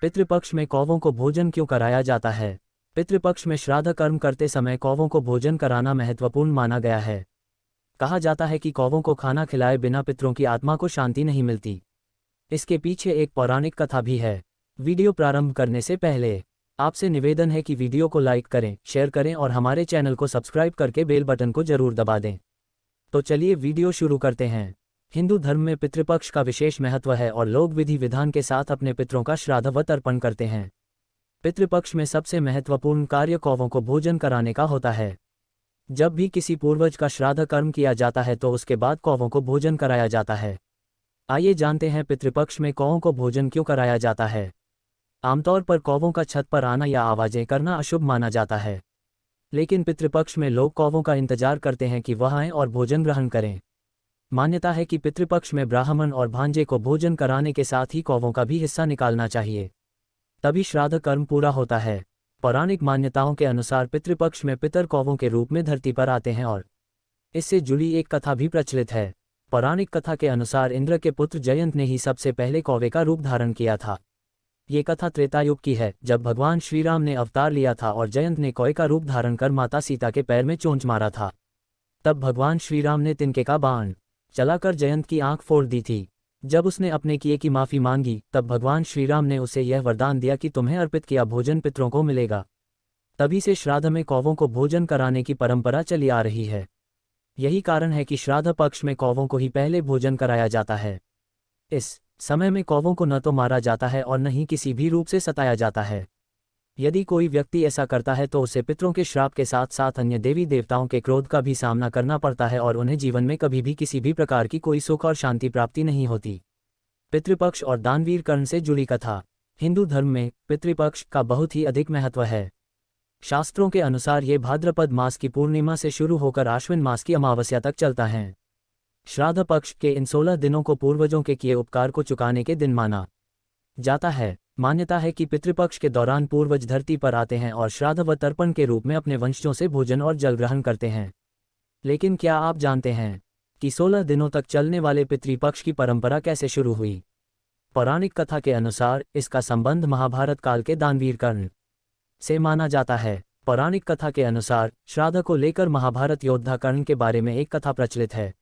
पितृपक्ष में कौवों को भोजन क्यों कराया जाता है? पितृपक्ष में श्राद्ध कर्म करते समय कौवों को भोजन कराना महत्वपूर्ण माना गया है। कहा जाता है कि कौवों को खाना खिलाए बिना पितरों की आत्मा को शांति नहीं मिलती। इसके पीछे एक पौराणिक कथा भी है। वीडियो प्रारंभ करने से पहले आपसे निवेदन है कि वीडियो को लाइक करें, शेयर करें और हमारे चैनल को सब्सक्राइब करके बेल बटन को जरूर दबा दें। तो चलिए वीडियो शुरू करते हैं। हिंदू धर्म में पितृपक्ष का विशेष महत्व है और लोग विधि विधान के साथ अपने पितरों का श्राद्ध व तर्पण करते हैं। पितृपक्ष में सबसे महत्वपूर्ण कार्य कौवों को भोजन कराने का होता है। जब भी किसी पूर्वज का श्राद्ध कर्म किया जाता है तो उसके बाद कौवों को भोजन कराया जाता है। आइए जानते हैं पितृपक्ष में कौवों को भोजन क्यों कराया जाता है। आमतौर पर कौवों का छत पर आना या आवाजें करना अशुभ माना जाता है, लेकिन पितृपक्ष में लोग कौवों का इंतजार करते हैं कि वह आएं और भोजन ग्रहण करें। मान्यता है कि पितृपक्ष में ब्राह्मण और भांजे को भोजन कराने के साथ ही कौवों का भी हिस्सा निकालना चाहिए, तभी श्राद्ध कर्म पूरा होता है। पौराणिक मान्यताओं के अनुसार पितृपक्ष में पितर कौवों के रूप में धरती पर आते हैं और इससे जुड़ी एक कथा भी प्रचलित है। पौराणिक कथा के अनुसार इंद्र के पुत्र जयंत ने ही सबसे पहले कौवे का रूप धारण किया था। ये कथा त्रेता युग की है, जब भगवान श्रीराम ने अवतार लिया था और जयंत ने कौवे का रूप धारण कर माता सीता के पैर में चोंच मारा था। तब भगवान श्रीराम ने तिनके का बाण चलाकर जयंत की आंख फोड़ दी थी। जब उसने अपने किए की माफी मांगी तब भगवान श्रीराम ने उसे यह वरदान दिया कि तुम्हें अर्पित किया भोजन पितरों को मिलेगा। तभी से श्राद्ध में कौवों को भोजन कराने की परंपरा चली आ रही है। यही कारण है कि श्राद्ध पक्ष में कौवों को ही पहले भोजन कराया जाता है। इस समय में कौवों को न तो मारा जाता है और न ही किसी भी रूप से सताया जाता है। यदि कोई व्यक्ति ऐसा करता है तो उसे पितरों के श्राप के साथ साथ अन्य देवी देवताओं के क्रोध का भी सामना करना पड़ता है और उन्हें जीवन में कभी भी किसी भी प्रकार की कोई सुख और शांति प्राप्ति नहीं होती। पितृपक्ष और दानवीर कर्ण से जुड़ी कथा। हिंदू धर्म में पितृपक्ष का बहुत ही अधिक महत्व है। शास्त्रों के अनुसार ये भाद्रपद मास की पूर्णिमा से शुरू होकर आश्विन मास की अमावस्या तक चलता है। श्राद्ध पक्ष के इन 16 दिनों को पूर्वजों के किए उपकार को चुकाने के दिन माना जाता है। मान्यता है कि पितृपक्ष के दौरान पूर्वज धरती पर आते हैं और श्राद्ध व तर्पण के रूप में अपने वंशजों से भोजन और जल ग्रहण करते हैं। लेकिन क्या आप जानते हैं कि 16 दिनों तक चलने वाले पितृपक्ष की परंपरा कैसे शुरू हुई? पौराणिक कथा के अनुसार इसका संबंध महाभारत काल के दानवीर कर्ण से माना जाता है। पौराणिक कथा के अनुसार श्राद्ध को लेकर महाभारत योद्धा कर्ण के बारे में एक कथा प्रचलित है,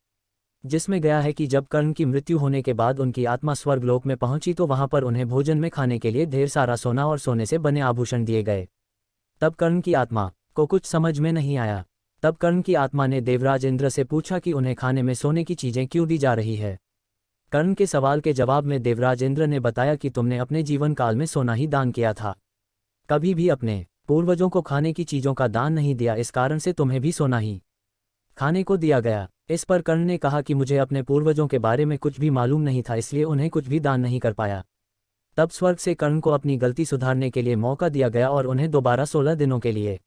जिसमें गया है कि जब कर्ण की मृत्यु होने के बाद उनकी आत्मा स्वर्गलोक में पहुंची तो वहां पर उन्हें भोजन में खाने के लिए ढेर सारा सोना और सोने से बने आभूषण दिए गए। तब कर्ण की आत्मा को कुछ समझ में नहीं आया। तब कर्ण की आत्मा ने देवराज इंद्र से पूछा कि उन्हें खाने में सोने की चीजें क्यों दी जा रही है। कर्ण के सवाल के जवाब में देवराज इंद्र ने बताया कि तुमने अपने जीवन काल में सोना ही दान किया था, कभी भी अपने पूर्वजों को खाने की चीजों का दान नहीं दिया, इस कारण से तुम्हें भी सोना ही खाने को दिया गया। इस पर कर्ण ने कहा कि मुझे अपने पूर्वजों के बारे में कुछ भी मालूम नहीं था, इसलिए उन्हें कुछ भी दान नहीं कर पाया। तब स्वर्ग से कर्ण को अपनी गलती सुधारने के लिए मौका दिया गया और उन्हें दोबारा 16 दिनों के लिए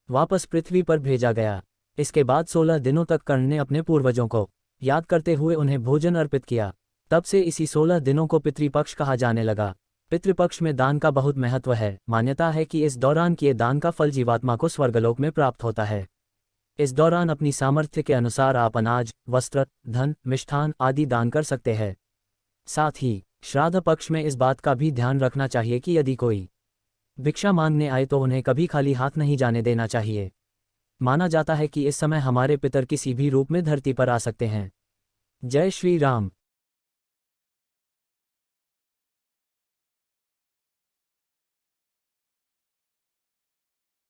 वापस पृथ्वी पर भेजा गया। इसके बाद 16 दिनों तक कर्ण ने अपने पूर्वजों को याद करते हुए उन्हें भोजन अर्पित किया। तब से इसी 16 दिनों को पितृपक्ष कहा जाने लगा। पितृपक्ष में दान का बहुत महत्व है। मान्यता है कि इस दौरान किए दान का फल जीवात्मा को स्वर्गलोक में प्राप्त होता है। इस दौरान अपनी सामर्थ्य के अनुसार आप अनाज, वस्त्र, धन, मिष्ठान आदि दान कर सकते हैं। साथ ही श्राद्ध पक्ष में इस बात का भी ध्यान रखना चाहिए कि यदि कोई भिक्षा मांगने आए तो उन्हें कभी खाली हाथ नहीं जाने देना चाहिए। माना जाता है कि इस समय हमारे पितर किसी भी रूप में धरती पर आ सकते हैं। जय श्री राम।